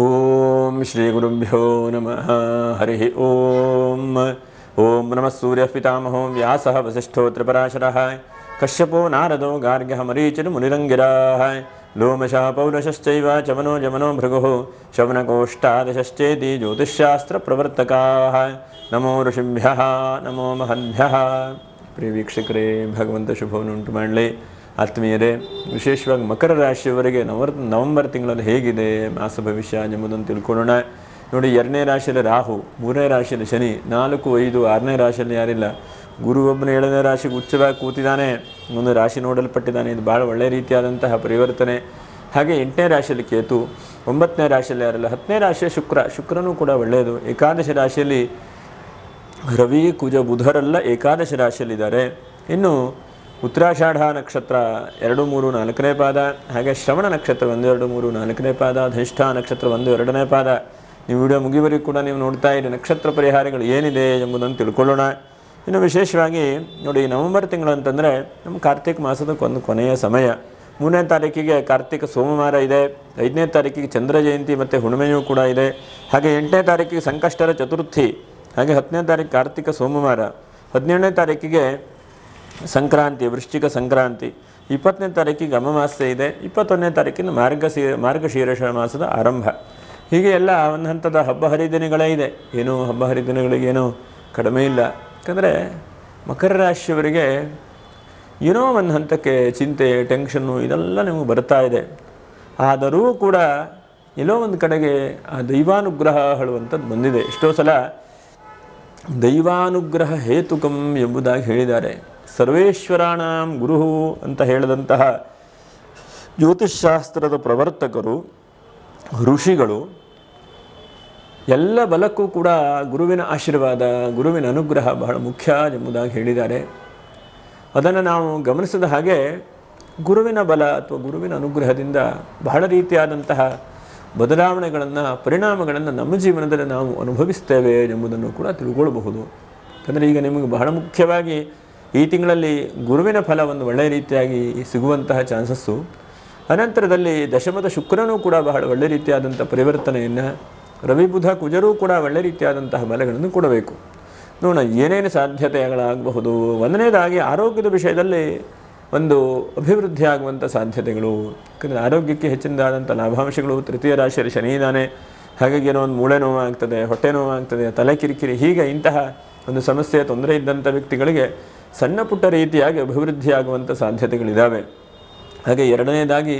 ಓಂ ಶ್ರೀ ಗುರುಭ್ಯೋ ನಮಃ ಹರಿ ಓಂ. ಓಂ ನಮಃ ಸೂರ್ಯಃ ಪಿತಾಮಹೋ ವ್ಯಾಸಃ ವಸಿಷ್ಠೋ ತ್ರಿಪರಾಶರಃ ಕಶ್ಯಪೋ ನಾರದೋ ಗಾರ್ಗ್ಯಃ ಮರೀಚಿರ್ ಮುನಿರಂಗಿರಾಃ ಲೋಮಶಃ ಪೌರುಷಶ್ಚೈವ ಚಮನೋ ಜಮನೋ ಭೃಗುಃ ಶೌನಕೋಷ್ಟಾದಶಶ್ಚೇತಿ ಜ್ಯೋತಿಷ್ಶಾಸ್ತ್ರ ಪ್ರವರ್ತಕಾಃ. ನಮೋ ಋಷಿಭ್ಯಃ ನಮೋ ಮಹದ್ಭ್ಯಃ. ಪ್ರಿಯ ವೀಕ್ಷಕರೇ, ಭಗವಂತ ಶುಭವನ್ನು ಉಂಟು ಮಾಡಲಿ. ಆತ್ಮೀಯರೇ, ವಿಶೇಷವಾಗಿ ಮಕರ ರಾಶಿಯವರಿಗೆ ನವೆಂಬರ್ ತಿಂಗಳಲ್ಲಿ ಹೇಗಿದೆ ಮಾಸ ಭವಿಷ್ಯ ಎಂಬುದನ್ನು ತಿಳ್ಕೊಳ್ಳೋಣ. ನೋಡಿ, 2ನೇ ರಾಶಿಯಲ್ಲಿ ರಾಹು, 3ನೇ ರಾಶಿಯಲ್ಲಿ ಶನಿ, 4, 5, 6ನೇ ರಾಶಿಯಲ್ಲಿ ಯಾರಿಲ್ಲ. ಗುರು ಒಬ್ಬನ 7ನೇ ರಾಶಿಗೆ ಉಚ್ಚವಾಗಿ ಕೂತಿದ್ದಾನೆ, ಒಂದು ರಾಶಿ ನೋಡಲ್ಪಟ್ಟಿದ್ದಾನೆ. ಇದು ಭಾಳ ಒಳ್ಳೆಯ ರೀತಿಯಾದಂತಹ ಪರಿವರ್ತನೆ. ಹಾಗೆ 8ನೇ ರಾಶಿಯಲ್ಲಿ ಕೇತು, 9ನೇ ರಾಶಿಯಲ್ಲಿ ಯಾರಿಲ್ಲ. 10ನೇ ರಾಶಿಯ ಶುಕ್ರನೂ ಕೂಡ ಒಳ್ಳೆಯದು. ಏಕಾದಶಿ ರಾಶಿಯಲ್ಲಿ ರವಿ, ಕುಜ, ಬುಧರೆಲ್ಲ ಏಕಾದಶಿ ರಾಶಿಯಲ್ಲಿದ್ದಾರೆ. ಇನ್ನು ಉತ್ತರಾಷಾಢ ನಕ್ಷತ್ರ 2, 3, 4ನೇ ಪಾದ, ಹಾಗೆ ಶ್ರವಣ ನಕ್ಷತ್ರ 1, 2, 3, 4ನೇ ಪಾದ, ಧನಿಷ್ಠ ನಕ್ಷತ್ರ 1, 2ನೇ ಪಾದ. ನೀವು ವಿಡಿಯೋ ಮುಗಿವರೆಗೂ ಕೂಡ ನೀವು ನೋಡ್ತಾ ಇರಿ. ನಕ್ಷತ್ರ ಪರಿಹಾರಗಳು ಏನಿದೆ ಎಂಬುದನ್ನು ತಿಳ್ಕೊಳ್ಳೋಣ. ಇನ್ನು ವಿಶೇಷವಾಗಿ ನೋಡಿ, ನವೆಂಬರ್ ತಿಂಗಳು ಅಂತಂದರೆ ನಮ್ಮ ಕಾರ್ತಿಕ ಮಾಸದ ಒಂದು ಕೊನೆಯ ಸಮಯ. 3ನೇ ತಾರೀಕಿಗೆ ಕಾರ್ತಿಕ ಸೋಮವಾರ ಇದೆ, 5ನೇ ತಾರೀಕಿಗೆ ಚಂದ್ರ ಜಯಂತಿ ಮತ್ತು ಹುಣ್ಣಿಮೆಯೂ ಕೂಡ ಇದೆ. ಹಾಗೆ 8ನೇ ತಾರೀಕಿಗೆ ಸಂಕಷ್ಟರ ಚತುರ್ಥಿ, ಹಾಗೆ 10ನೇ ತಾರೀಕು ಕಾರ್ತಿಕ ಸೋಮವಾರ, 17ನೇ ತಾರೀಕಿಗೆ ಸಂಕ್ರಾಂತಿ, ವೃಶ್ಚಿಕ ಸಂಕ್ರಾಂತಿ, 20ನೇ ತಾರೀಕಿಗೆ ಅಮಾವಾಸ್ಯೆ ಇದೆ, 21ನೇ ತಾರೀಕಿನ ಮಾರ್ಗಶೀರ್ಷ ಮಾಸದ ಆರಂಭ. ಹೀಗೆ ಎಲ್ಲ ಒಂದು ಹಂತದ ಹಬ್ಬ ಹರಿದಿನಗಳೇ ಇದೆ. ಏನೋ ಹಬ್ಬ ಹರಿದಿನಗಳಿಗೇನೋ ಕಡಿಮೆ ಇಲ್ಲ. ಯಾಕಂದರೆ ಮಕರ ರಾಶಿಯವರಿಗೆ ಏನೋ ಒಂದು ಹಂತಕ್ಕೆ ಚಿಂತೆ, ಟೆನ್ಷನ್ನು ಇದೆಲ್ಲ ನಿಮಗೆ ಬರ್ತಾ ಇದೆ. ಆದರೂ ಕೂಡ ಎಲ್ಲೋ ಒಂದು ಕಡೆಗೆ ಆ ದೈವಾನುಗ್ರಹ ಹೇಳುವಂಥದ್ದು ಬಂದಿದೆ. ಎಷ್ಟೋ ಸಲ ದೈವಾನುಗ್ರಹ ಹೇತುಕಂ ಎಂಬುದಾಗಿ ಹೇಳಿದ್ದಾರೆ. ಸರ್ವೇಶ್ವರಾಣಾಂ ಗುರು ಅಂತ ಹೇಳಿದಂತಹ ಜ್ಯೋತಿಷ್ಶಾಸ್ತ್ರದ ಪ್ರವರ್ತಕರು, ಋಷಿಗಳು ಎಲ್ಲ ಬಲಕ್ಕೂ ಕೂಡ ಗುರುವಿನ ಆಶೀರ್ವಾದ, ಗುರುವಿನ ಅನುಗ್ರಹ ಬಹಳ ಮುಖ್ಯ ಎಂಬುದಾಗಿ ಹೇಳಿದ್ದಾರೆ. ಅದನ್ನು ನಾವು ಗಮನಿಸಿದ ಹಾಗೆ ಗುರುವಿನ ಬಲ ಅಥವಾ ಗುರುವಿನ ಅನುಗ್ರಹದಿಂದ ಬಹಳ ರೀತಿಯಾದಂತಹ ಬದಲಾವಣೆಗಳನ್ನು, ಪರಿಣಾಮಗಳನ್ನು ನಮ್ಮ ಜೀವನದಲ್ಲಿ ನಾವು ಅನುಭವಿಸ್ತೇವೆ ಎಂಬುದನ್ನು ಕೂಡ ತಿಳ್ಕೊಳ್ಬಹುದು. ಯಾಕಂದರೆ ಈಗ ನಿಮಗೆ ಬಹಳ ಮುಖ್ಯವಾಗಿ ಈ ತಿಂಗಳಲ್ಲಿ ಗುರುವಿನ ಫಲ ಒಂದು ಒಳ್ಳೆಯ ರೀತಿಯಾಗಿ ಸಿಗುವಂತಹ ಚಾನ್ಸಸ್ಸು. ಅನಂತರದಲ್ಲಿ ದಶಮದ ಶುಕ್ರನೂ ಕೂಡ ಬಹಳ ಒಳ್ಳೆಯ ರೀತಿಯಾದಂಥ ಪರಿವರ್ತನೆಯನ್ನು, ರವಿ, ಬುಧ, ಕುಜರೂ ಕೂಡ ಒಳ್ಳೆಯ ರೀತಿಯಾದಂತಹ ಬಲಗಳನ್ನು ಕೊಡಬೇಕು. ನೋಡೋಣ ಏನೇನು ಸಾಧ್ಯತೆಗಳಾಗಬಹುದು. ಒಂದನೇದಾಗಿ ಆರೋಗ್ಯದ ವಿಷಯದಲ್ಲಿ ಒಂದು ಅಭಿವೃದ್ಧಿ ಆಗುವಂಥ ಸಾಧ್ಯತೆಗಳು. ಯಾಕಂದರೆ ಆರೋಗ್ಯಕ್ಕೆ ಹೆಚ್ಚಿನದಾದಂಥ ಲಾಭಾಂಶಗಳು. ತೃತೀಯ ರಾಶಿಯಲ್ಲಿ ಶನಿ ಇದ್ದಾನೆ, ಹಾಗಾಗಿ ಏನೋ ಒಂದು ಮೂಳೆ ನೋವಾಗ್ತದೆ, ಹೊಟ್ಟೆ ನೋವಾಗ್ತದೆ, ತಲೆ ಕಿರಿಕಿರಿ, ಹೀಗೆ ಇಂತಹ ಒಂದು ಸಮಸ್ಯೆ, ತೊಂದರೆ ಇದ್ದಂಥ ವ್ಯಕ್ತಿಗಳಿಗೆ ಸಣ್ಣ ಪುಟ್ಟ ರೀತಿಯಾಗಿ ಅಭಿವೃದ್ಧಿ ಆಗುವಂಥ ಸಾಧ್ಯತೆಗಳಿದ್ದಾವೆ. ಹಾಗೆ 2ನೇದಾಗಿ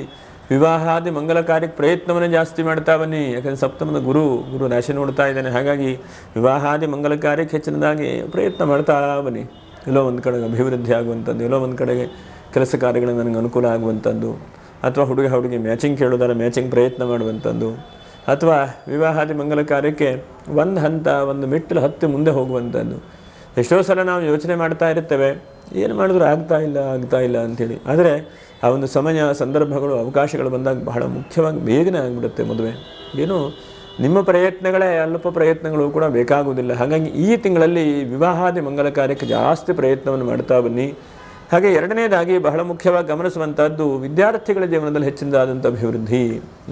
ವಿವಾಹಾದಿ ಮಂಗಲ ಕಾರ್ಯಕ್ಕೆ ಪ್ರಯತ್ನವನ್ನು ಜಾಸ್ತಿ ಮಾಡ್ತಾ ಬನ್ನಿ. ಯಾಕಂದರೆ ಸಪ್ತಮದ ಗುರು ರಾಶಿ ನೋಡ್ತಾ ಇದ್ದಾನೆ. ಹಾಗಾಗಿ ವಿವಾಹಾದಿ ಮಂಗಲ ಕಾರ್ಯಕ್ಕೆ ಹೆಚ್ಚಿನದಾಗಿ ಪ್ರಯತ್ನ ಮಾಡ್ತಾ ಬನ್ನಿ. ಎಲ್ಲೋ ಒಂದು ಕಡೆಗೆ ಅಭಿವೃದ್ಧಿ ಆಗುವಂಥದ್ದು, ಎಲ್ಲೋ ಒಂದು ಕಡೆಗೆ ಕೆಲಸ ಕಾರ್ಯಗಳು ನನಗೆ ಅನುಕೂಲ ಆಗುವಂಥದ್ದು, ಅಥವಾ ಹುಡುಗಿ ಮ್ಯಾಚಿಂಗ್ ಕೇಳೋದಲ್ಲ ಮ್ಯಾಚಿಂಗ್ ಪ್ರಯತ್ನ ಮಾಡುವಂಥದ್ದು, ಅಥವಾ ವಿವಾಹಾದಿ ಮಂಗಲ ಕಾರ್ಯಕ್ಕೆ ಒಂದು ಹಂತ, ಒಂದು ಮೆಟ್ಟಲು ಹತ್ತಿ ಮುಂದೆ ಹೋಗುವಂಥದ್ದು. ಎಷ್ಟೋ ಸಲ ನಾವು ಯೋಚನೆ ಮಾಡ್ತಾ ಇರ್ತೇವೆ, ಏನು ಮಾಡಿದ್ರು ಆಗ್ತಾ ಇಲ್ಲ ಅಂಥೇಳಿ. ಆದರೆ ಆ ಒಂದು ಸಮಯ, ಸಂದರ್ಭಗಳು, ಅವಕಾಶಗಳು ಬಂದಾಗ ಬಹಳ ಮುಖ್ಯವಾಗಿ ಬೇಗನೆ ಆಗಿಬಿಡುತ್ತೆ ಮದುವೆ. ಏನು ನಿಮ್ಮ ಪ್ರಯತ್ನಗಳೇ ಅಲ್ಪ ಪ್ರಯತ್ನಗಳು ಕೂಡ ಬೇಕಾಗುವುದಿಲ್ಲ. ಹಾಗಾಗಿ ಈ ತಿಂಗಳಲ್ಲಿ ವಿವಾಹಾದಿ ಮಂಗಲ ಕಾರ್ಯಕ್ಕೆ ಜಾಸ್ತಿ ಪ್ರಯತ್ನವನ್ನು ಮಾಡ್ತಾ ಬನ್ನಿ. ಹಾಗೆ 2ನೇದಾಗಿ ಬಹಳ ಮುಖ್ಯವಾಗಿ ಗಮನಿಸುವಂಥದ್ದು ವಿದ್ಯಾರ್ಥಿಗಳ ಜೀವನದಲ್ಲಿ ಹೆಚ್ಚಿನದಾದಂಥ ಅಭಿವೃದ್ಧಿ.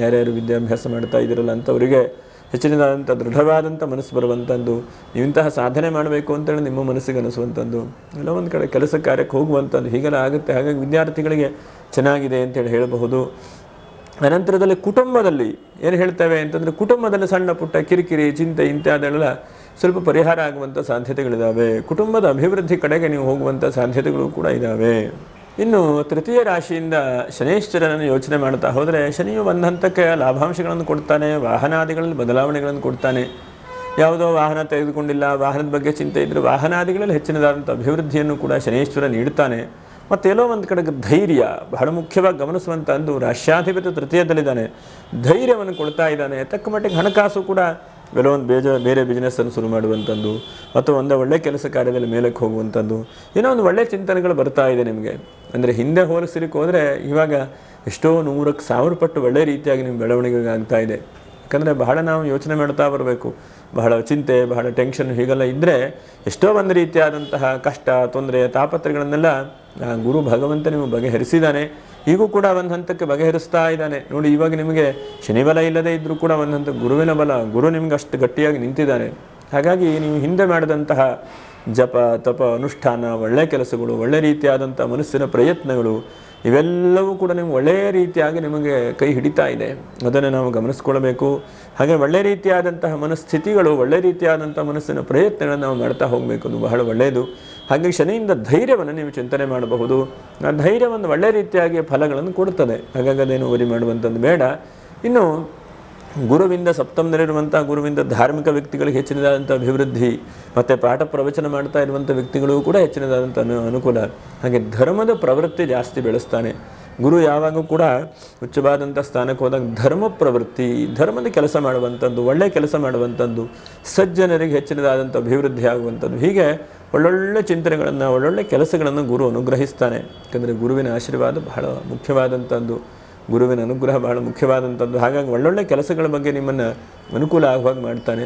ಯಾರ್ಯಾರು ವಿದ್ಯಾಭ್ಯಾಸ ಮಾಡ್ತಾ ಇದ್ದೀರಲ್ಲ ಅಂಥವರಿಗೆ ಹೆಚ್ಚಿನದಾದಂಥ ದೃಢವಾದಂಥ ಮನಸ್ಸು ಬರುವಂಥದ್ದು, ನೀವಿಂತಹ ಸಾಧನೆ ಮಾಡಬೇಕು ಅಂತೇಳಿ ನಿಮ್ಮ ಮನಸ್ಸಿಗೆ ಅನಿಸುವಂಥದ್ದು, ಎಲ್ಲ ಒಂದು ಕಡೆ ಕೆಲಸ ಕಾರ್ಯಕ್ಕೆ ಹೋಗುವಂಥದ್ದು, ಹೀಗೆಲ್ಲ ಆಗುತ್ತೆ. ಹಾಗಾಗಿ ವಿದ್ಯಾರ್ಥಿಗಳಿಗೆ ಚೆನ್ನಾಗಿದೆ ಅಂತೇಳಿ ಹೇಳಬಹುದು. ಅನಂತರದಲ್ಲಿ ಕುಟುಂಬದಲ್ಲಿ ಏನು ಹೇಳ್ತೇವೆ ಅಂತಂದರೆ, ಕುಟುಂಬದಲ್ಲಿ ಸಣ್ಣ ಪುಟ್ಟ ಕಿರಿಕಿರಿ, ಚಿಂತೆ ಇಂತ್ಯಾದೆಲ್ಲ ಸ್ವಲ್ಪ ಪರಿಹಾರ ಆಗುವಂಥ ಸಾಧ್ಯತೆಗಳಿದ್ದಾವೆ. ಕುಟುಂಬದ ಅಭಿವೃದ್ಧಿ ಕಡೆಗೆ ನೀವು ಹೋಗುವಂಥ ಸಾಧ್ಯತೆಗಳು ಕೂಡ ಇದ್ದಾವೆ. ಇನ್ನು ತೃತೀಯ ರಾಶಿಯಿಂದ ಶನೈಶ್ಚರನನ್ನು ಯೋಚನೆ ಮಾಡ್ತಾ ಹೋದರೆ, ಶನಿಯು ಒಂದು ಹಂತಕ್ಕೆ ಲಾಭಾಂಶಗಳನ್ನು ಕೊಡ್ತಾನೆ, ವಾಹನಾದಿಗಳಲ್ಲಿ ಬದಲಾವಣೆಗಳನ್ನು ಕೊಡ್ತಾನೆ. ಯಾವುದೋ ವಾಹನ ತೆಗೆದುಕೊಂಡಿಲ್ಲ, ವಾಹನದ ಬಗ್ಗೆ ಚಿಂತೆ ಇದ್ದರೆ ವಾಹನಾದಿಗಳಲ್ಲಿ ಹೆಚ್ಚಿನದಾದಂಥ ಅಭಿವೃದ್ಧಿಯನ್ನು ಕೂಡ ಶನೈಶ್ವರ ನೀಡ್ತಾನೆ. ಮತ್ತು ಎಲ್ಲೋ ಒಂದು ಕಡೆಗೆ ಧೈರ್ಯ ಬಹಳ ಮುಖ್ಯವಾಗಿ ಗಮನಿಸುವಂಥದ್ದು. ರಾಶ್ಯಾಧಿಪತಿ ತೃತೀಯದಲ್ಲಿದ್ದಾನೆ, ಧೈರ್ಯವನ್ನು ಕೊಡ್ತಾ ಇದ್ದಾನೆ. ತಕ್ಕ ಮಟ್ಟಿಗೆ ಹಣಕಾಸು ಕೂಡ ಎಲ್ಲೋ ಒಂದು ಬೇರೆ ಬಿಸ್ನೆಸ್ಸನ್ನು ಶುರು ಮಾಡುವಂಥದ್ದು, ಅಥವಾ ಒಂದು ಒಳ್ಳೆಯ ಕೆಲಸ ಕಾರ್ಯದಲ್ಲಿ ಮೇಲಕ್ಕೆ ಹೋಗುವಂಥದ್ದು, ಏನೋ ಒಂದು ಒಳ್ಳೆಯ ಚಿಂತನೆಗಳು ಬರ್ತಾ ಇದೆ ನಿಮಗೆ. ಅಂದರೆ ಹಿಂದೆ ಹೋಲಿಸಲಿಕ್ಕೆ ಹೋದರೆ ಇವಾಗ ಎಷ್ಟೋ 100,000 ಪಟ್ಟು ಒಳ್ಳೆಯ ರೀತಿಯಾಗಿ ನಿಮ್ಮ ಬೆಳವಣಿಗೆ ಆಗ್ತಾ ಇದೆ. ಯಾಕಂದರೆ ಬಹಳ ನಾವು ಯೋಚನೆ ಮಾಡ್ತಾ ಬರಬೇಕು. ಬಹಳ ಚಿಂತೆ, ಬಹಳ ಟೆನ್ಷನ್ ಹೀಗೆಲ್ಲ ಇದ್ದರೆ ಎಷ್ಟೋ ಒಂದು ರೀತಿಯಾದಂತಹ ಕಷ್ಟ, ತೊಂದರೆ, ತಾಪತ್ರಗಳನ್ನೆಲ್ಲ ಆ ಗುರು ಭಗವಂತ ನಿಮಗೆ ಬಗೆಹರಿಸಿದ್ದಾನೆ. ಈಗೂ ಕೂಡ ಒಂದು ಹಂತಕ್ಕೆ ಬಗೆಹರಿಸ್ತಾ ಇದ್ದಾನೆ ನೋಡಿ. ಇವಾಗ ನಿಮಗೆ ಶನಿ ಬಲ ಇಲ್ಲದೇ ಇದ್ದರೂ ಕೂಡ ಒಂದು ಹಂತ ಗುರುವಿನ ಬಲ, ಗುರು ನಿಮ್ಗೆ ಅಷ್ಟು ಗಟ್ಟಿಯಾಗಿ ನಿಂತಿದ್ದಾನೆ. ಹಾಗಾಗಿ ನೀವು ಹಿಂದೆ ಮಾಡಿದಂತಹ ಜಪ ತಪ ಅನುಷ್ಠಾನ, ಒಳ್ಳೆಯ ಕೆಲಸಗಳು, ಒಳ್ಳೆ ರೀತಿಯಾದಂಥ ಮನಸ್ಸಿನ ಪ್ರಯತ್ನಗಳು ಇವೆಲ್ಲವೂ ಕೂಡ ನಿಮ್ಗೆ ಒಳ್ಳೆಯ ರೀತಿಯಾಗಿ ನಿಮಗೆ ಕೈ ಹಿಡಿತಾ ಇದೆ. ಅದನ್ನು ನಾವು ಗಮನಿಸ್ಕೊಳ್ಬೇಕು. ಹಾಗೆ ಒಳ್ಳೆ ರೀತಿಯಾದಂತಹ ಮನಸ್ಥಿತಿಗಳು, ಒಳ್ಳೆ ರೀತಿಯಾದಂಥ ಮನಸ್ಸಿನ ಪ್ರಯತ್ನಗಳನ್ನು ನಾವು ಮಾಡ್ತಾ ಹೋಗಬೇಕು. ಅದು ಬಹಳ ಒಳ್ಳೆಯದು. ಹಾಗೆ ಶನಿಯಿಂದ ಧೈರ್ಯವನ್ನು ನೀವು ಚಿಂತನೆ ಮಾಡಬಹುದು. ಆ ಧೈರ್ಯವನ್ನು ಒಳ್ಳೆ ರೀತಿಯಾಗಿ ಫಲಗಳನ್ನು ಕೊಡುತ್ತದೆ. ಹಾಗಾಗಿ ಅದೇನು ವರಿ ಮಾಡುವಂಥದ್ದು ಬೇಡ. ಇನ್ನು ಗುರುವಿಂದ ಸಪ್ತಮದಲ್ಲಿರುವಂಥ ಗುರುವಿಂದ ಧಾರ್ಮಿಕ ವ್ಯಕ್ತಿಗಳಿಗೆ ಹೆಚ್ಚಿನದಾದಂಥ ಅಭಿವೃದ್ಧಿ, ಮತ್ತು ಪಾಠ ಪ್ರವಚನ ಮಾಡ್ತಾ ಇರುವಂಥ ವ್ಯಕ್ತಿಗಳು ಕೂಡ ಹೆಚ್ಚಿನದಾದಂಥ ಅನುಕೂಲ. ಹಾಗೆ ಧರ್ಮದ ಪ್ರವೃತ್ತಿ ಜಾಸ್ತಿ ಬೆಳೆಸ್ತಾನೆ ಗುರು. ಯಾವಾಗೂ ಕೂಡ ಉಚ್ಚವಾದಂಥ ಸ್ಥಾನಕ್ಕೆ ಹೋದಾಗ ಧರ್ಮ ಪ್ರವೃತ್ತಿ, ಧರ್ಮದ ಕೆಲಸ ಮಾಡುವಂಥದ್ದು, ಒಳ್ಳೆಯ ಕೆಲಸ ಮಾಡುವಂಥದ್ದು, ಸಜ್ಜನರಿಗೆ ಹೆಚ್ಚಿನದಾದಂಥ ಅಭಿವೃದ್ಧಿ ಆಗುವಂಥದ್ದು, ಹೀಗೆ ಒಳ್ಳೊಳ್ಳೆ ಚಿಂತನೆಗಳನ್ನು, ಒಳ್ಳೊಳ್ಳೆ ಕೆಲಸಗಳನ್ನು ಗುರು ಅನುಗ್ರಹಿಸ್ತಾನೆ. ಯಾಕಂದರೆ ಗುರುವಿನ ಆಶೀರ್ವಾದ ಬಹಳ ಮುಖ್ಯವಾದಂಥದ್ದು, ಗುರುವಿನ ಅನುಗ್ರಹ ಬಹಳ ಮುಖ್ಯವಾದಂಥದ್ದು. ಹಾಗಾಗಿ ಒಳ್ಳೊಳ್ಳೆ ಕೆಲಸಗಳ ಬಗ್ಗೆ ನಿಮ್ಮನ್ನು ಅನುಕೂಲ ಆಗುವಾಗ ಮಾಡ್ತಾನೆ.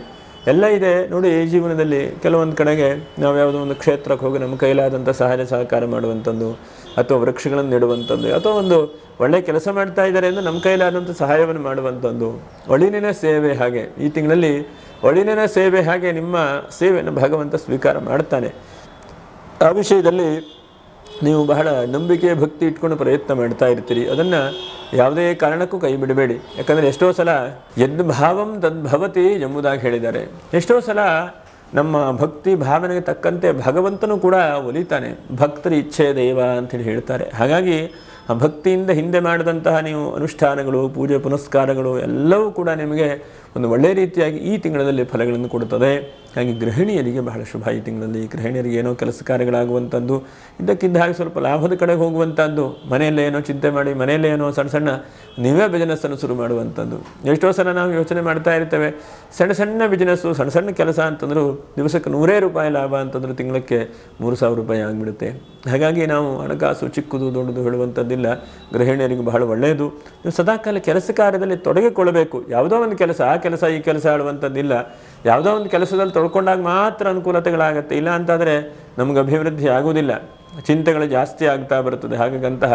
ಎಲ್ಲ ಇದೆ ನೋಡಿ. ಈ ಜೀವನದಲ್ಲಿ ಕೆಲವೊಂದು ಕಡೆಗೆ ನಾವು ಯಾವುದೋ ಒಂದು ಕ್ಷೇತ್ರಕ್ಕೆ ಹೋಗಿ ನಮ್ಮ ಕೈಲಾದಂಥ ಸಹಾಯ ಸಹಕಾರ ಮಾಡುವಂಥದ್ದು, ಅಥವಾ ವೃಕ್ಷಗಳನ್ನು ನೆಡುವಂಥದ್ದು, ಅಥವಾ ಒಂದು ಒಳ್ಳೆಯ ಕೆಲಸ ಮಾಡ್ತಾ ಇದ್ದಾರೆ ಎಂದು ನಮ್ಮ ಕೈಲಾದಂಥ ಸಹಾಯವನ್ನು ಮಾಡುವಂಥದ್ದು, ಒಳಿನಿನ ಸೇವೆ. ಹಾಗೆ ಈ ತಿಂಗಳಲ್ಲಿ ಒಳಿನಿನ ಸೇವೆ, ಹಾಗೆ ನಿಮ್ಮ ಸೇವೆಯನ್ನು ಭಗವಂತ ಸ್ವೀಕಾರ ಮಾಡ್ತಾನೆ. ಆ ವಿಷಯದಲ್ಲಿ ನೀವು ಬಹಳ ನಂಬಿಕೆ ಭಕ್ತಿ ಇಟ್ಕೊಂಡು ಪ್ರಯತ್ನ ಮಾಡ್ತಾ ಇರ್ತೀರಿ. ಅದನ್ನು ಯಾವುದೇ ಕಾರಣಕ್ಕೂ ಕೈ ಬಿಡಬೇಡಿ. ಯಾಕಂದರೆ ಎಷ್ಟೋ ಸಲ ಯದ್ ಭಾವಂ ತದ್ಭವತಿ ಎಂಬುದಾಗಿ ಹೇಳಿದ್ದಾರೆ. ಎಷ್ಟೋ ಸಲ ನಮ್ಮ ಭಕ್ತಿ ಭಾವನೆಗೆ ತಕ್ಕಂತೆ ಭಗವಂತನೂ ಕೂಡ ಒಲಿತಾನೆ. ಭಕ್ತರ ಇಚ್ಛೆ ದೈವ ಅಂತೇಳಿ ಹೇಳ್ತಾರೆ. ಹಾಗಾಗಿ ಆ ಭಕ್ತಿಯಿಂದ ಹಿಂದೆ ಮಾಡಿದಂತಹ ನೀವು ಅನುಷ್ಠಾನಗಳು, ಪೂಜೆ ಪುನಸ್ಕಾರಗಳು ಎಲ್ಲವೂ ಕೂಡ ನಿಮಗೆ ಒಂದು ಒಳ್ಳೆಯ ರೀತಿಯಾಗಿ ಈ ತಿಂಗಳಲ್ಲಿ ಫಲಗಳನ್ನು ಕೊಡುತ್ತದೆ. ಹಾಗೆ ಗೃಹಿಣಿಯರಿಗೆ ಬಹಳ ಶುಭ. ಈ ತಿಂಗಳಲ್ಲಿ ಗೃಹಿಣಿಯರಿಗೆ ಏನೋ ಕೆಲಸ ಕಾರ್ಯಗಳಾಗುವಂಥದ್ದು, ಇದ್ದಕ್ಕಿದ್ದ ಹಾಗೆ ಸ್ವಲ್ಪ ಲಾಭದ ಕಡೆಗೆ ಹೋಗುವಂಥದ್ದು, ಮನೆಯಲ್ಲೇ ಏನೋ ಚಿಂತೆ ಮಾಡಿ ಮನೆಯಲ್ಲೇ ಏನೋ ಸಣ್ಣ ಸಣ್ಣ ನೀವೇ ಬಿಸ್ನೆಸ್ಸನ್ನು ಶುರು ಮಾಡುವಂಥದ್ದು. ಎಷ್ಟೋ ಸಲ ನಾವು ಯೋಚನೆ ಮಾಡ್ತಾ ಇರ್ತೇವೆ, ಸಣ್ಣ ಸಣ್ಣ ಬಿಸ್ನೆಸ್ಸು, ಸಣ್ಣ ಸಣ್ಣ ಕೆಲಸ ಅಂತಂದರೂ ದಿವಸಕ್ಕೆ 100 ರೂಪಾಯಿ ಲಾಭ ಅಂತಂದ್ರೆ ತಿಂಗಳಿಗೆ 3000 ರೂಪಾಯಿ ಆಗಿಬಿಡುತ್ತೆ. ಹಾಗಾಗಿ ನಾವು ಹಣಕಾಸು ಚಿಕ್ಕದು ದೊಡ್ಡದು ಹೇಳುವಂಥದ್ದಿಲ್ಲ. ಗೃಹಿಣಿಯರಿಗೆ ಬಹಳ ಒಳ್ಳೆಯದು. ನೀವು ಸದಾಕಾಲ ಕೆಲಸ ಕಾರ್ಯದಲ್ಲಿ ತೊಡಗಿಕೊಳ್ಳಬೇಕು. ಯಾವುದೋ ಒಂದು ಕೆಲಸ, ಆ ಕೆಲಸ ಈ ಕೆಲಸ ಆಡುವಂಥದ್ದಿಲ್ಲ. ಯಾವುದೋ ಒಂದು ಕೆಲಸದಲ್ಲಿ ತೊಳ್ಕೊಂಡಾಗ ಮಾತ್ರ ಅನುಕೂಲತೆಗಳಾಗತ್ತೆ. ಇಲ್ಲ ಅಂತಾದರೆ ನಮಗೆ ಅಭಿವೃದ್ಧಿ ಆಗುವುದಿಲ್ಲ. ಚಿಂತೆಗಳು ಜಾಸ್ತಿ ಆಗ್ತಾ ಬರುತ್ತದೆ. ಹಾಗಾಗಂತಹ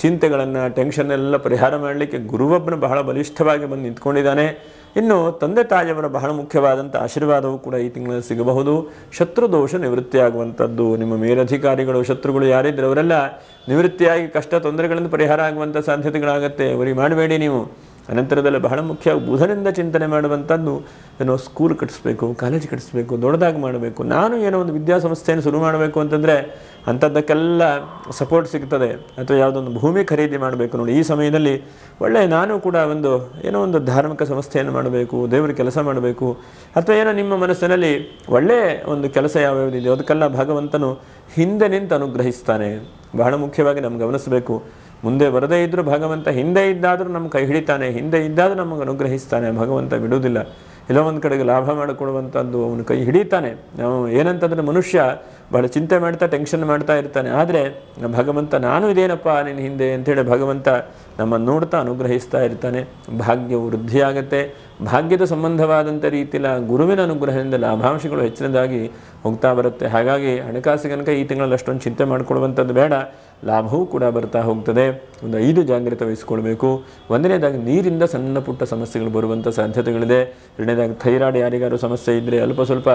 ಚಿಂತೆಗಳನ್ನು, ಟೆನ್ಷನ್ ಎಲ್ಲ ಪರಿಹಾರ ಮಾಡಲಿಕ್ಕೆ ಗುರುವೊಬ್ಬನು ಬಹಳ ಬಲಿಷ್ಠವಾಗಿ ಬಂದು ನಿಂತ್ಕೊಂಡಿದ್ದಾನೆ. ಇನ್ನು ತಂದೆ ತಾಯಿಯವರ ಬಹಳ ಮುಖ್ಯವಾದಂಥ ಆಶೀರ್ವಾದವೂ ಕೂಡ ಈ ತಿಂಗಳಲ್ಲಿ ಸಿಗಬಹುದು. ಶತ್ರುದೋಷ ನಿವೃತ್ತಿಯಾಗುವಂಥದ್ದು, ನಿಮ್ಮ ಮೇಲಧಿಕಾರಿಗಳು, ಶತ್ರುಗಳು ಯಾರಿದ್ದರೆ ಅವರೆಲ್ಲ ನಿವೃತ್ತಿಯಾಗಿ ಕಷ್ಟ ತೊಂದರೆಗಳಿಂದ ಪರಿಹಾರ ಆಗುವಂಥ ಸಾಧ್ಯತೆಗಳಾಗತ್ತೆ. ವರಿ ಮಾಡಬೇಡಿ ನೀವು. ಅನಂತರದಲ್ಲಿ ಬಹಳ ಮುಖ್ಯ ಬುಧನಿಂದ ಚಿಂತನೆ ಮಾಡುವಂಥದ್ದು. ಏನೋ ಸ್ಕೂಲ್ ಕಟ್ಟಿಸ್ಬೇಕು, ಕಾಲೇಜ್ ಕಟ್ಟಿಸ್ಬೇಕು, ದೊಡ್ಡದಾಗಿ ಮಾಡಬೇಕು, ನಾನು ಏನೋ ಒಂದು ವಿದ್ಯಾಸಂಸ್ಥೆಯನ್ನು ಶುರು ಮಾಡಬೇಕು ಅಂತಂದರೆ ಅಂಥದ್ದಕ್ಕೆಲ್ಲ ಸಪೋರ್ಟ್ ಸಿಗ್ತದೆ. ಅಥವಾ ಯಾವುದೊಂದು ಭೂಮಿ ಖರೀದಿ ಮಾಡಬೇಕು ನೋಡಿ. ಈ ಸಮಯದಲ್ಲಿ ಒಳ್ಳೆಯ ನಾನು ಕೂಡ ಏನೋ ಒಂದು ಧಾರ್ಮಿಕ ಸಂಸ್ಥೆಯನ್ನು ಮಾಡಬೇಕು, ದೇವರ ಕೆಲಸ ಮಾಡಬೇಕು, ಅಥವಾ ಏನೋ ನಿಮ್ಮ ಮನಸ್ಸಿನಲ್ಲಿ ಒಳ್ಳೆಯ ಒಂದು ಕೆಲಸ ಯಾವ್ಯಾವುದಿದೆ ಅದಕ್ಕೆಲ್ಲ ಭಗವಂತನು ಹಿಂದೆ ನಿಂತು ಅನುಗ್ರಹಿಸ್ತಾನೆ. ಬಹಳ ಮುಖ್ಯವಾಗಿ ನಮ್ಗೆ ಗಮನಿಸಬೇಕು. ಮುಂದೆ ಬರದೇ ಇದ್ದರೂ ಭಗವಂತ ಹಿಂದೆ ಇದ್ದಾದರೂ ನಮ್ಮ ಕೈ ಹಿಡಿತಾನೆ, ಹಿಂದೆ ಇದ್ದಾದರೂ ನಮಗೆ ಅನುಗ್ರಹಿಸ್ತಾನೆ. ಭಗವಂತ ಬಿಡುವುದಿಲ್ಲ. ಎಲ್ಲೋ ಒಂದು ಕಡೆಗೆ ಲಾಭ ಮಾಡಿಕೊಡುವಂಥದ್ದು ಅವನು ಕೈ ಹಿಡಿತಾನೆ. ನಾವು ಏನಂತಂದರೆ ಮನುಷ್ಯ ಬಹಳ ಚಿಂತೆ ಮಾಡ್ತಾ ಟೆನ್ಷನ್ ಮಾಡ್ತಾ ಇರ್ತಾನೆ. ಆದರೆ ಭಗವಂತ ನಾನು ಇದೇನಪ್ಪ ನಿನ್ನ ಹಿಂದೆ ಅಂಥೇಳಿ ಭಗವಂತ ನಮ್ಮನ್ನು ನೋಡ್ತಾ ಅನುಗ್ರಹಿಸ್ತಾ ಇರ್ತಾನೆ. ಭಾಗ್ಯವು ವೃದ್ಧಿಯಾಗತ್ತೆ. ಭಾಗ್ಯದ ಸಂಬಂಧವಾದಂಥ ರೀತಿಯಲ್ಲಿ ಗುರುವಿನ ಅನುಗ್ರಹದಿಂದ ಲಾಭಾಂಶಗಳು ಹೆಚ್ಚಿನದಾಗಿ ಹೋಗ್ತಾ ಬರುತ್ತೆ. ಹಾಗಾಗಿ ಹಣಕಾಸಿಗನಕ ಈ ತಿಂಗಳಲ್ಲಿ ಅಷ್ಟೊಂದು ಚಿಂತೆ ಮಾಡಿಕೊಡುವಂಥದ್ದು ಬೇಡ. ಲಾಭವೂ ಕೂಡ ಬರ್ತಾ ಹೋಗ್ತದೆ. ಒಂದು 5 ಜಾಗ್ರತೆ ವಹಿಸ್ಕೊಳ್ಬೇಕು. ಒಂದನೇದಾಗಿ ನೀರಿಂದ ಸಣ್ಣ ಪುಟ್ಟ ಸಮಸ್ಯೆಗಳು ಬರುವಂಥ ಸಾಧ್ಯತೆಗಳಿದೆ. ಎರಡನೇದಾಗಿ ಥೈರಾಯ್ಡ್ ಯಾರಿಗಾರು ಸಮಸ್ಯೆ ಇದ್ದರೆ, ಅಲ್ಪ ಸ್ವಲ್ಪ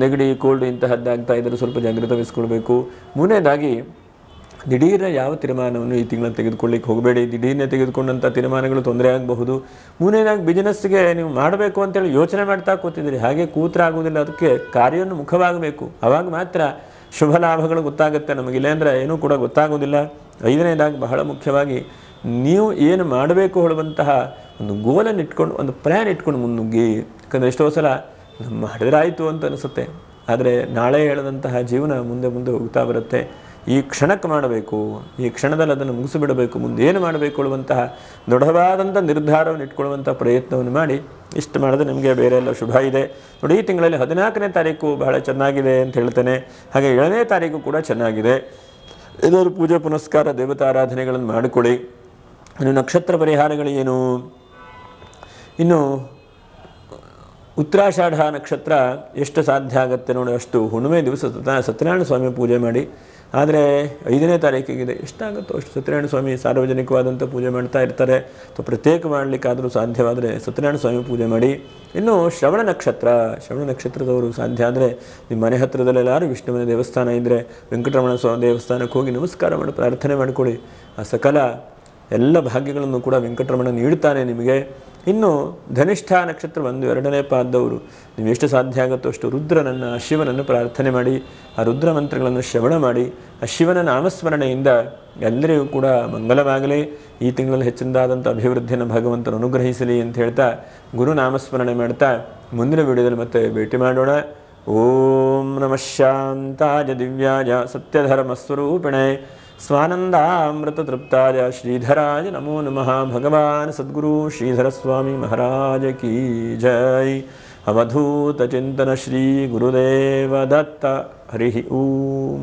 ನೆಗಡಿ, ಕೋಲ್ಡ್ ಇಂತಹದ್ದಾಗ್ತಾ ಇದ್ದರೆ ಸ್ವಲ್ಪ ಜಾಗ್ರತೆ ವಹಿಸ್ಕೊಳ್ಬೇಕು. ಮೂರನೇದಾಗಿ ದಿಢೀರ ಯಾವ ತೀರ್ಮಾನವನ್ನು ಈ ತಿಂಗಳಲ್ಲಿ ತೆಗೆದುಕೊಳ್ಳಿಕ್ಕೆ ಹೋಗಬೇಡಿ. ದಿಢೀರ್ನೇ ತೆಗೆದುಕೊಂಡಂಥ ತೀರ್ಮಾನಗಳು ತೊಂದರೆ ಆಗಬಹುದು. ಮೂರನೇದಾಗಿ ಬಿಸ್ನೆಸ್ಗೆ ನೀವು ಮಾಡಬೇಕು ಅಂತೇಳಿ ಯೋಚನೆ ಮಾಡ್ತಾ ಕೂತಿದ್ದೀರಿ, ಹಾಗೆ ಕೂತ್ರೆ ಆಗೋದಿಲ್ಲ. ಅದಕ್ಕೆ ಕಾರ್ಯವನ್ನು ಮುಖವಾಗಬೇಕು. ಆವಾಗ ಮಾತ್ರ ಶುಭ ಲಾಭಗಳು ಗೊತ್ತಾಗುತ್ತೆ ನಮಗೆ. ಇಲ್ಲಾಂದರೆ ಏನೂ ಕೂಡ ಗೊತ್ತಾಗೋದಿಲ್ಲ. 5ನೇದಾಗಿ ಬಹಳ ಮುಖ್ಯವಾಗಿ ನೀವು ಏನು ಮಾಡಬೇಕು ಹೇಳುವಂತಹ ಒಂದು ಗೋಲನ್ನು ಇಟ್ಕೊಂಡು, ಒಂದು ಪ್ಲ್ಯಾನ್ ಇಟ್ಕೊಂಡು ಮುನ್ನುಗ್ಗಿ. ಯಾಕಂದರೆ ಎಷ್ಟೋ ಸಲ ಮಾಡಿದ್ರೆ ಆಯಿತು ಅಂತ ಅನಿಸುತ್ತೆ, ಆದರೆ ನಾಳೆ ಹೇಳಿದಂತಹ ಜೀವನ ಮುಂದೆ ಮುಂದೆ ಹೋಗ್ತಾ ಬರುತ್ತೆ. ಈ ಕ್ಷಣಕ್ಕೆ ಮಾಡಬೇಕು, ಈ ಕ್ಷಣದಲ್ಲಿ ಅದನ್ನು ಮುಗಿಸಿಬಿಡಬೇಕು, ಮುಂದೆ ಏನು ಮಾಡಬೇಕು ಹೇಳುವಂತಹ ದೃಢವಾದಂಥ ನಿರ್ಧಾರವನ್ನು ಇಟ್ಕೊಳ್ಳುವಂಥ ಪ್ರಯತ್ನವನ್ನು ಮಾಡಿ. ಇಷ್ಟು ಮಾಡಿದ್ರೆ ನಿಮಗೆ ಬೇರೆ ಎಲ್ಲ ಶುಭ ಇದೆ ನೋಡಿ. ಈ ತಿಂಗಳಲ್ಲಿ 14ನೇ ತಾರೀಕು ಬಹಳ ಚೆನ್ನಾಗಿದೆ ಅಂತ ಹೇಳ್ತೇನೆ. ಹಾಗೆ 7ನೇ ತಾರೀಕು ಕೂಡ ಚೆನ್ನಾಗಿದೆ. ಏನಾದರೂ ಪೂಜೆ ಪುನಸ್ಕಾರ ದೇವತಾರಾಧನೆಗಳನ್ನು ಮಾಡಿಕೊಳ್ಳಿ. ಇನ್ನು ನಕ್ಷತ್ರ ಪರಿಹಾರಗಳು ಏನು? ಇನ್ನು ಉತ್ತರಾಷಾಢ ನಕ್ಷತ್ರ ಎಷ್ಟು ಸಾಧ್ಯ ಆಗುತ್ತೆ ನೋಡಿ ಅಷ್ಟು ಹುಣ್ಣಿಮೆ ದಿವಸ ಸತ್ಯನಾರಾಯಣ ಸ್ವಾಮಿ ಪೂಜೆ ಮಾಡಿ. ಆದರೆ 5ನೇ ತಾರೀಕಿಗಿದೆ, ಎಷ್ಟಾಗುತ್ತೋ ಅಷ್ಟು ಸತ್ಯನಾರಾಯಣ ಸ್ವಾಮಿ ಸಾರ್ವಜನಿಕವಾದಂಥ ಪೂಜೆ ಮಾಡ್ತಾ ಇರ್ತಾರೆ. ಅಥವಾ ಪ್ರತ್ಯೇಕ ಮಾಡಲಿಕ್ಕಾದರೂ ಸಾಧ್ಯವಾದರೆ ಸತ್ಯನಾರಾಯಣ ಸ್ವಾಮಿ ಪೂಜೆ ಮಾಡಿ. ಇನ್ನು ಶ್ರವಣ ನಕ್ಷತ್ರದವರು ಸಾಧ್ಯ ಆದರೆ ನಿಮ್ಮ ಮನೆ ಹತ್ತಿರದಲ್ಲೆಲ್ಲರೂ ವಿಷ್ಣುವಿನ ದೇವಸ್ಥಾನ ಇದ್ದರೆ ವೆಂಕಟರಮಣ ಸ್ವಾಮಿ ದೇವಸ್ಥಾನಕ್ಕೆ ಹೋಗಿ ನಮಸ್ಕಾರ ಮಾಡಿ ಪ್ರಾರ್ಥನೆ ಮಾಡಿಕೊಳ್ಳಿ. ಆ ಸಕಲ ಎಲ್ಲ ಭಾಗ್ಯಗಳನ್ನು ಕೂಡ ವೆಂಕಟರಮಣ ನೀಡ್ತಾನೆ ನಿಮಗೆ. ಇನ್ನು ಧನಿಷ್ಠ ನಕ್ಷತ್ರ 1, 2ನೇ ಪಾದದವರು ನೀವು ಎಷ್ಟು ಸಾಧ್ಯ ಆಗುತ್ತೋ ಅಷ್ಟು ರುದ್ರನನ್ನು, ಶಿವನನ್ನು ಪ್ರಾರ್ಥನೆ ಮಾಡಿ, ಆ ರುದ್ರ ಮಂತ್ರಗಳನ್ನು ಶ್ರವಣ ಮಾಡಿ, ಆ ಶಿವನ ನಾಮಸ್ಮರಣೆಯಿಂದ ಎಲ್ಲರಿಗೂ ಕೂಡ ಮಂಗಲವಾಗಲಿ. ಈ ತಿಂಗಳಲ್ಲಿ ಹೆಚ್ಚಿನದಾದಂಥ ಅಭಿವೃದ್ಧಿಯನ್ನು ಭಗವಂತನು ಅನುಗ್ರಹಿಸಲಿ ಅಂತ ಹೇಳ್ತಾ ಗುರು ನಾಮಸ್ಮರಣೆ ಮಾಡ್ತಾ ಮುಂದಿನ ವಿಡಿಯೋದಲ್ಲಿ ಮತ್ತೆ ಭೇಟಿ ಮಾಡೋಣ. ಓಂ ನಮಃ ಶಾಂತಾಯ ದಿವ್ಯಾಯ ಸತ್ಯಧರ್ಮಸ್ವರೂಪಿಣೆ स्वानंदामृततृप्ताय श्रीधराय नमो नमः. भगवान सद्गुरु श्रीधर स्वामी महाराज की जय. अवधूत चिंतन श्री गुरुदेव दत्त. हरि ओम.